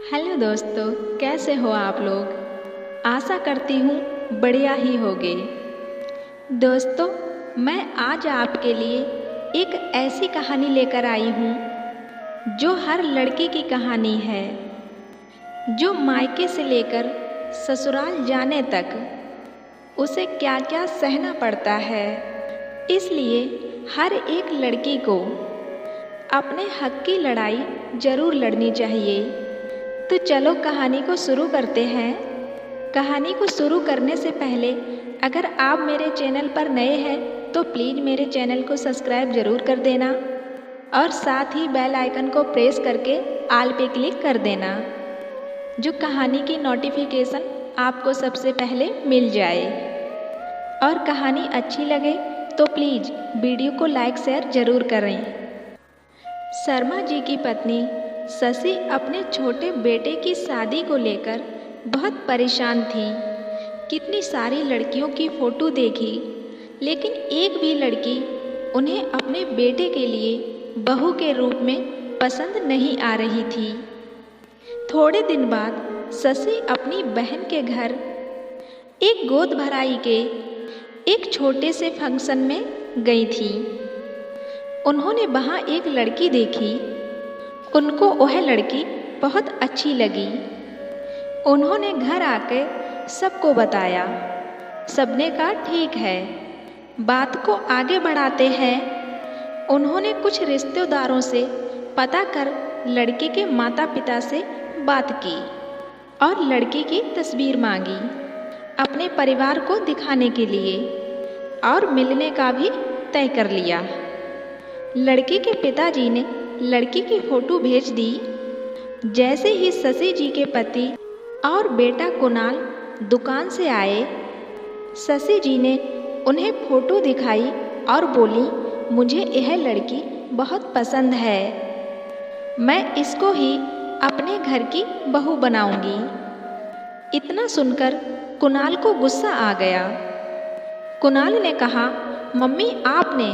Hello दोस्तों, कैसे हो आप लोग। आशा करती हूँ बढ़िया ही होगे। दोस्तों, मैं आज आपके लिए एक ऐसी कहानी लेकर आई हूँ जो हर लड़की की कहानी है, जो मायके से लेकर ससुराल जाने तक उसे क्या क्या सहना पड़ता है। इसलिए हर एक लड़की को अपने हक की लड़ाई जरूर लड़नी चाहिए। तो चलो कहानी को शुरू करते हैं। कहानी को शुरू करने से पहले अगर आप मेरे चैनल पर नए हैं तो प्लीज़ मेरे चैनल को सब्सक्राइब ज़रूर कर देना और साथ ही बेल आइकन को प्रेस करके ऑल पे क्लिक कर देना, जो कहानी की नोटिफिकेशन आपको सबसे पहले मिल जाए। और कहानी अच्छी लगे तो प्लीज़ वीडियो को लाइक शेयर ज़रूर करें। शर्मा जी की पत्नी शशि अपने छोटे बेटे की शादी को लेकर बहुत परेशान थी। कितनी सारी लड़कियों की फ़ोटो देखी, लेकिन एक भी लड़की उन्हें अपने बेटे के लिए बहू के रूप में पसंद नहीं आ रही थी। थोड़े दिन बाद शशि अपनी बहन के घर एक गोद भराई के एक छोटे से फंक्शन में गई थी। उन्होंने वहाँ एक लड़की देखी। उनको वह लड़की बहुत अच्छी लगी। उन्होंने घर आके सबको बताया। सबने कहा ठीक है, बात को आगे बढ़ाते हैं। उन्होंने कुछ रिश्तेदारों से पता कर लड़के के माता पिता से बात की और लड़की की तस्वीर मांगी अपने परिवार को दिखाने के लिए, और मिलने का भी तय कर लिया। लड़के के पिताजी ने लड़की की फ़ोटो भेज दी। जैसे ही शशि जी के पति और बेटा कुणाल दुकान से आए, शशि जी ने उन्हें फ़ोटो दिखाई और बोली, मुझे यह लड़की बहुत पसंद है, मैं इसको ही अपने घर की बहू बनाऊंगी। इतना सुनकर कुणाल को गुस्सा आ गया। कुणाल ने कहा, मम्मी आपने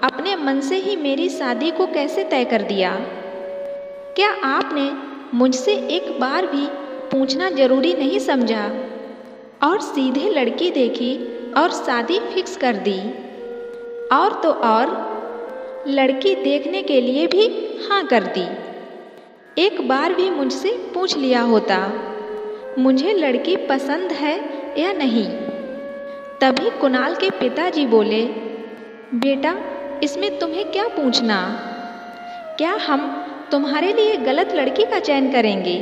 अपने मन से ही मेरी शादी को कैसे तय कर दिया? क्या आपने मुझसे एक बार भी पूछना जरूरी नहीं समझा और सीधे लड़की देखी और शादी फिक्स कर दी? और तो और लड़की देखने के लिए भी हाँ कर दी। एक बार भी मुझसे पूछ लिया होता मुझे लड़की पसंद है या नहीं। तभी कुणाल के पिताजी बोले, बेटा इसमें तुम्हें क्या पूछना? क्या हम तुम्हारे लिए गलत लड़की का चयन करेंगे?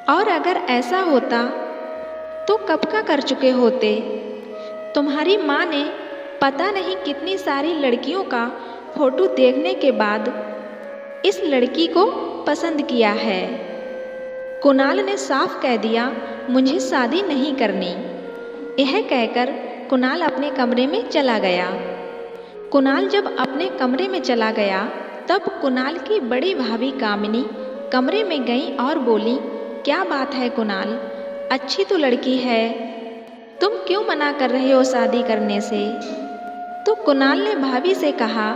और अगर ऐसा होता तो कब का कर चुके होते। तुम्हारी माँ ने पता नहीं कितनी सारी लड़कियों का फोटो देखने के बाद इस लड़की को पसंद किया है। कुणाल ने साफ कह दिया, मुझे शादी नहीं करनी। यह कहकर कुणाल अपने कमरे में चला गया। कुणाल जब अपने कमरे में चला गया तब कुणाल की बड़ी भाभी कामिनी कमरे में गई और बोली, क्या बात है कुणाल, अच्छी तो लड़की है, तुम क्यों मना कर रहे हो शादी करने से? तो कुणाल ने भाभी से कहा,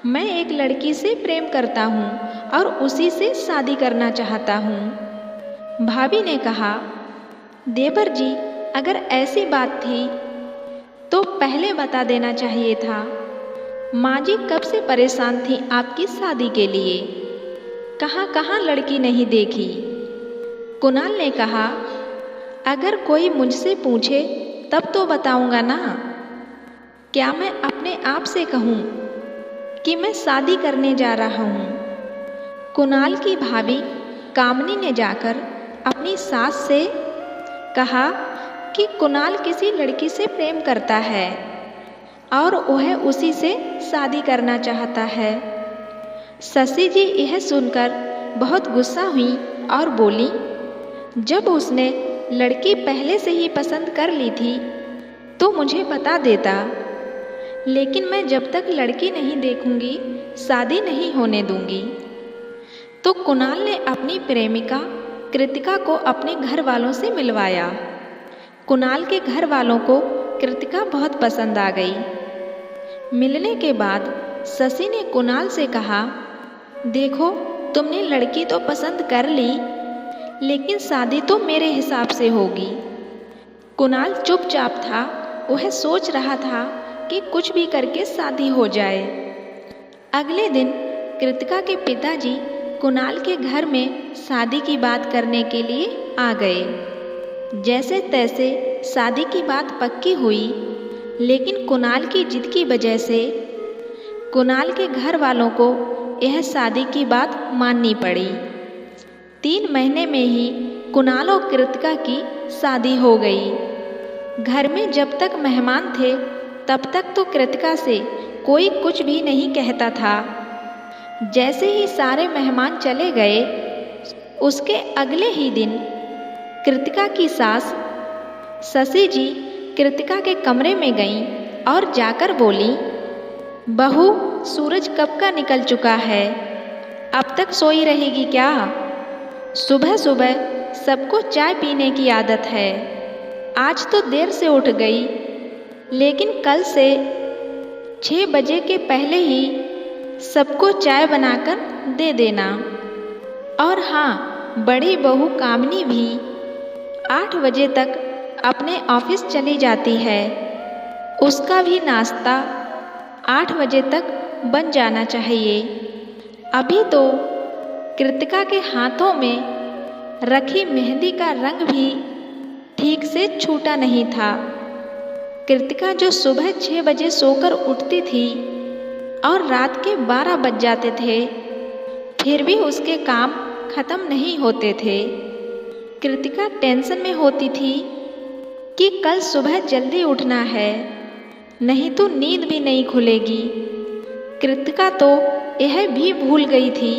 मैं एक लड़की से प्रेम करता हूँ और उसी से शादी करना चाहता हूँ। भाभी ने कहा, देवर जी अगर ऐसी बात थी तो पहले बता देना चाहिए था। माँ जी कब से परेशान थी आपकी शादी के लिए, कहाँ कहाँ लड़की नहीं देखी। कुणाल ने कहा, अगर कोई मुझसे पूछे तब तो बताऊंगा ना। क्या मैं अपने आप से कहूँ कि मैं शादी करने जा रहा हूँ? कुणाल की भाभी कामनी ने जाकर अपनी सास से कहा कि कुणाल किसी लड़की से प्रेम करता है और वह उसी से शादी करना चाहता है। शशि जी यह सुनकर बहुत गुस्सा हुई और बोली, जब उसने लड़की पहले से ही पसंद कर ली थी तो मुझे बता देता, लेकिन मैं जब तक लड़की नहीं देखूंगी शादी नहीं होने दूंगी। तो कुणाल ने अपनी प्रेमिका कृतिका को अपने घर वालों से मिलवाया। कुणाल के घर वालों को कृतिका बहुत पसंद आ गई। मिलने के बाद शशि ने कुणाल से कहा, देखो तुमने लड़की तो पसंद कर ली, लेकिन शादी तो मेरे हिसाब से होगी। कुणाल चुपचाप था। वह सोच रहा था कि कुछ भी करके शादी हो जाए। अगले दिन कृतिका के पिताजी कुणाल के घर में शादी की बात करने के लिए आ गए। जैसे तैसे शादी की बात पक्की हुई, लेकिन कुणाल की जिद की वजह से कुणाल के घर वालों को यह शादी की बात माननी पड़ी। 3 महीने में ही कुणाल और कृतिका की शादी हो गई। घर में जब तक मेहमान थे तब तक तो कृतिका से कोई कुछ भी नहीं कहता था। जैसे ही सारे मेहमान चले गए, उसके अगले ही दिन कृतिका की सास शशि जी कृतिका के कमरे में गईं और जाकर बोली, बहू, सूरज कब का निकल चुका है, अब तक सोई रहेगी क्या? सुबह सुबह सबको चाय पीने की आदत है। आज तो देर से उठ गई, लेकिन कल से 6 बजे के पहले ही सबको चाय बनाकर दे देना। और हाँ, बड़ी बहू कामनी भी 8 बजे तक अपने ऑफिस चली जाती है। उसका भी नाश्ता 8 बजे तक बन जाना चाहिए। अभी तो कृतिका के हाथों में रखी मेहंदी का रंग भी ठीक से छूटा नहीं था। कृतिका जो सुबह 6 बजे सोकर उठती थी और रात के 12 बज जाते थे, फिर भी उसके काम खत्म नहीं होते थे। कृतिका टेंशन में होती थी कि कल सुबह जल्दी उठना है, नहीं तो नींद भी नहीं खुलेगी। कृतिका तो यह भी भूल गई थी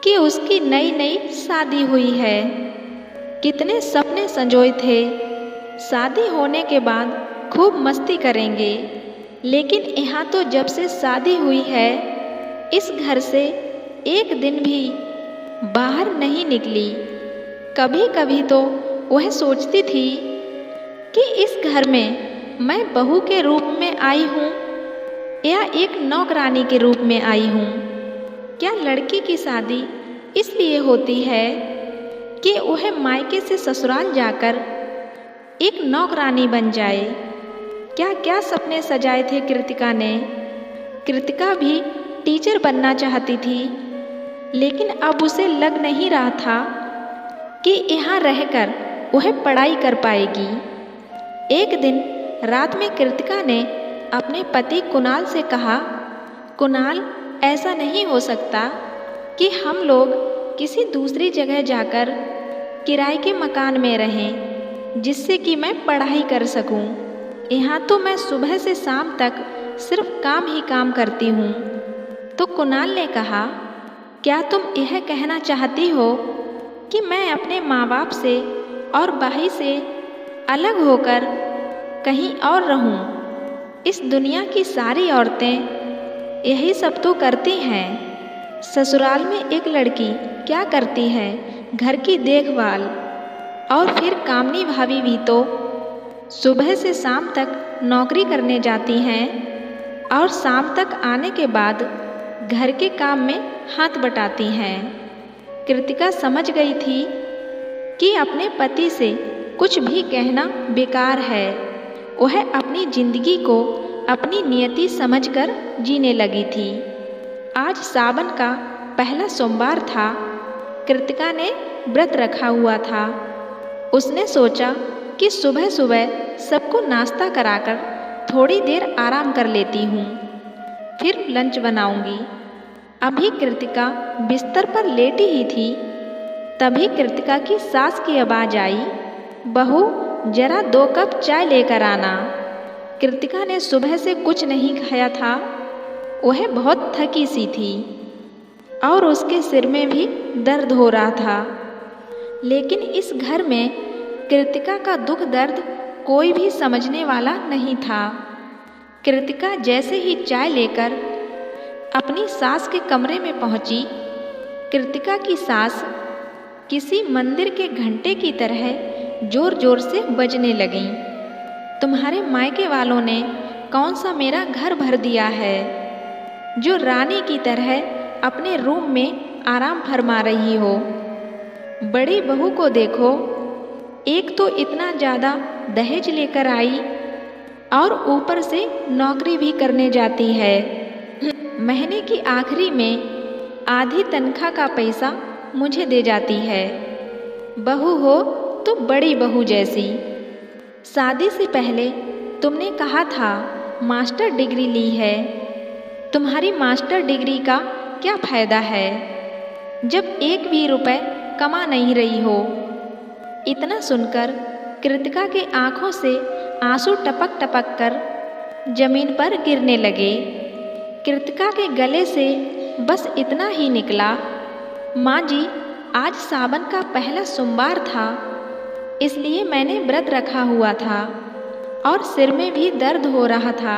कि उसकी नई नई शादी हुई है। कितने सपने संजोए थे, शादी होने के बाद खूब मस्ती करेंगे, लेकिन यहाँ तो जब से शादी हुई है, इस घर से एक दिन भी बाहर नहीं निकली। कभी कभी तो वह सोचती थी कि इस घर में मैं बहू के रूप में आई हूँ या एक नौकरानी के रूप में आई हूँ। क्या लड़की की शादी इसलिए होती है कि वह मायके से ससुराल जाकर एक नौकरानी बन जाए? क्या क्या सपने सजाए थे कृतिका ने। कृतिका भी टीचर बनना चाहती थी, लेकिन अब उसे लग नहीं रहा था कि यहाँ रहकर वह पढ़ाई कर पाएगी। एक दिन रात में कृतिका ने अपने पति कुणाल से कहा, कुणाल, ऐसा नहीं हो सकता कि हम लोग किसी दूसरी जगह जाकर किराए के मकान में रहें, जिससे कि मैं पढ़ाई कर सकूं। यहाँ तो मैं सुबह से शाम तक सिर्फ काम ही काम करती हूँ। तो कुणाल ने कहा, क्या तुम यह कहना चाहती हो कि मैं अपने माँ बाप से और भाई से अलग होकर कहीं और रहूं? इस दुनिया की सारी औरतें यही सब तो करती हैं। ससुराल में एक लड़की क्या करती है? घर की देखभाल। और फिर कामनी भाभी भी तो सुबह से शाम तक नौकरी करने जाती हैं और शाम तक आने के बाद घर के काम में हाथ बटाती हैं। कृतिका समझ गई थी कि अपने पति से कुछ भी कहना बेकार है। वह अपनी जिंदगी को अपनी नियति समझकर जीने लगी थी। आज सावन का पहला सोमवार था। कृतिका ने व्रत रखा हुआ था। उसने सोचा कि सुबह सुबह सबको नाश्ता कराकर थोड़ी देर आराम कर लेती हूँ, फिर लंच बनाऊंगी। अभी कृतिका बिस्तर पर लेटी ही थी, तभी कृतिका की सास की आवाज़ आई, बहू, जरा 2 कप चाय लेकर आना। कृतिका ने सुबह से कुछ नहीं खाया था। वह बहुत थकी सी थी और उसके सिर में भी दर्द हो रहा था। लेकिन इस घर में कृतिका का दुख दर्द कोई भी समझने वाला नहीं था। कृतिका जैसे ही चाय लेकर अपनी सास के कमरे में पहुंची, कृतिका की सास किसी मंदिर के घंटे की तरह जोर जोर से बजने लगीं। तुम्हारे मायके वालों ने कौन सा मेरा घर भर दिया है, जो रानी की तरह अपने रूम में आराम फरमा रही हो। बड़ी बहू को देखो, एक तो इतना ज़्यादा दहेज लेकर आई और ऊपर से नौकरी भी करने जाती है। महीने की आखिरी में आधी तनख्वाह का पैसा मुझे दे जाती है। बहू हो तो बड़ी बहू जैसी। शादी से पहले तुमने कहा था मास्टर डिग्री ली है। तुम्हारी मास्टर डिग्री का क्या फ़ायदा है जब एक भी रुपए कमा नहीं रही हो। इतना सुनकर कृतिका के आंखों से आंसू टपक टपक कर जमीन पर गिरने लगे। कृतिका के गले से बस इतना ही निकला, माँ जी आज सावन का पहला सोमवार था, इसलिए मैंने व्रत रखा हुआ था और सिर में भी दर्द हो रहा था,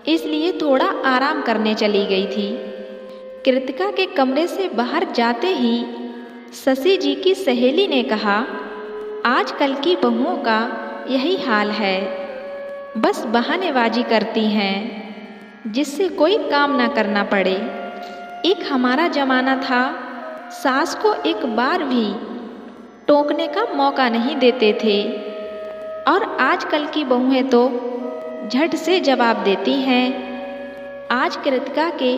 इसलिए थोड़ा आराम करने चली गई थी। कृतिका के कमरे से बाहर जाते ही शशि जी की सहेली ने कहा, आजकल की बहुओं का यही हाल है, बस बहानेबाजी करती हैं जिससे कोई काम ना करना पड़े। एक हमारा ज़माना था, सास को एक बार भी टोकने का मौका नहीं देते थे और आजकल की बहुएं तो झट से जवाब देती हैं। आज कृतिका के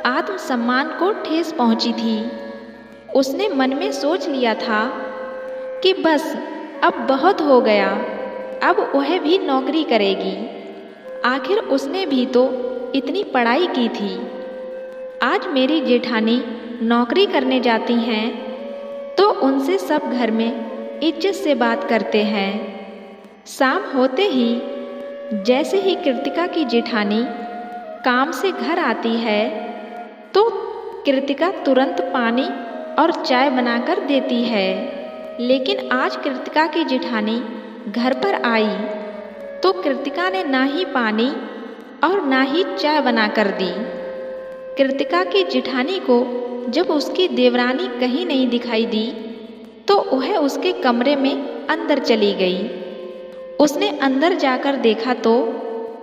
आत्मसम्मान को ठेस पहुंची थी। उसने मन में सोच लिया था कि बस अब बहुत हो गया, अब वह भी नौकरी करेगी। आखिर उसने भी तो इतनी पढ़ाई की थी। आज मेरी जेठानी नौकरी करने जाती हैं तो उनसे सब घर में इज्जत से बात करते हैं। शाम होते ही जैसे ही कृतिका की जेठानी काम से घर आती है तो कृतिका तुरंत पानी और चाय बनाकर देती है। लेकिन आज कृतिका की जेठानी घर पर आई तो कृतिका ने ना ही पानी और ना ही चाय बनाकर दी। कृतिका की जेठानी को जब उसकी देवरानी कहीं नहीं दिखाई दी तो वह उसके कमरे में अंदर चली गई। उसने अंदर जाकर देखा तो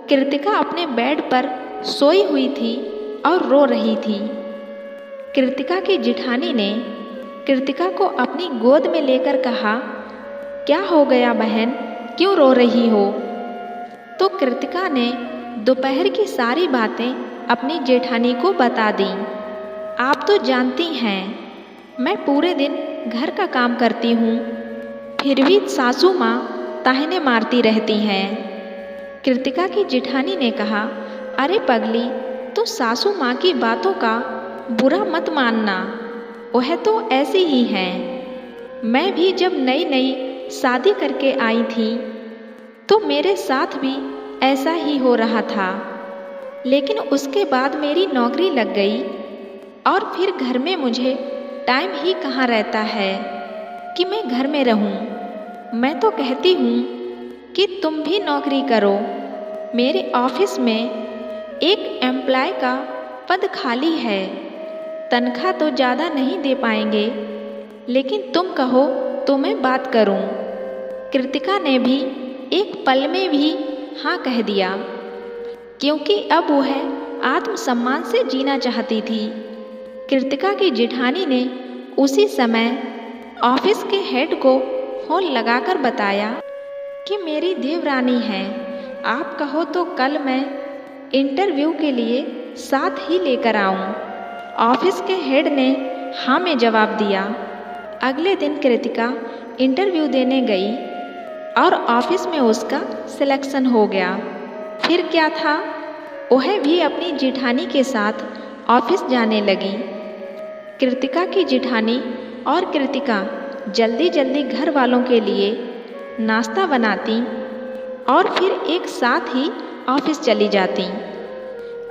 कृतिका अपने बेड पर सोई हुई थी और रो रही थी। कृतिका की जेठानी ने कृतिका को अपनी गोद में लेकर कहा, क्या हो गया बहन, क्यों रो रही हो? तो कृतिका ने दोपहर की सारी बातें अपनी जेठानी को बता दी। आप तो जानती हैं मैं पूरे दिन घर का काम करती हूँ, फिर भी सासू माँ ताहने मारती रहती हैं। कृतिका की जेठानी ने कहा, अरे पगली, तो सासू माँ की बातों का बुरा मत मानना, वह तो ऐसी ही हैं। मैं भी जब नई नई शादी करके आई थी तो मेरे साथ भी ऐसा ही हो रहा था, लेकिन उसके बाद मेरी नौकरी लग गई और फिर घर में मुझे टाइम ही कहाँ रहता है कि मैं घर में रहूं। मैं तो कहती हूँ कि तुम भी नौकरी करो। मेरे ऑफिस में एक एम्प्लॉय का पद खाली है, तनख्वाह तो ज़्यादा नहीं दे पाएंगे, लेकिन तुम कहो तो मैं बात करूं। कृतिका ने भी एक पल में भी हाँ कह दिया, क्योंकि अब वह आत्मसम्मान से जीना चाहती थी। कृतिका की जेठानी ने उसी समय ऑफिस के हेड को फ़ोन लगाकर बताया कि मेरी देवरानी है, आप कहो तो कल मैं इंटरव्यू के लिए साथ ही लेकर आऊं। ऑफिस के हेड ने हाँ में जवाब दिया। अगले दिन कृतिका इंटरव्यू देने गई और ऑफिस में उसका सिलेक्शन हो गया। फिर क्या था, वह भी अपनी जेठानी के साथ ऑफिस जाने लगी। कृतिका की जेठानी और कृतिका जल्दी जल्दी घर वालों के लिए नाश्ता बनाती और फिर एक साथ ही ऑफिस चली जाती।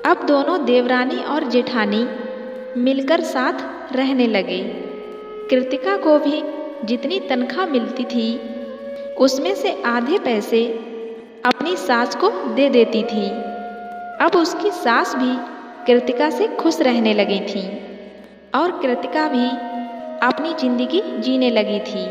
अब दोनों देवरानी और जेठानी मिलकर साथ रहने लगे। कृतिका को भी जितनी तनख्वाह मिलती थी उसमें से आधे पैसे अपनी सास को दे देती थी। अब उसकी सास भी कृतिका से खुश रहने लगी थी और कृतिका भी अपनी जिंदगी जीने लगी थी।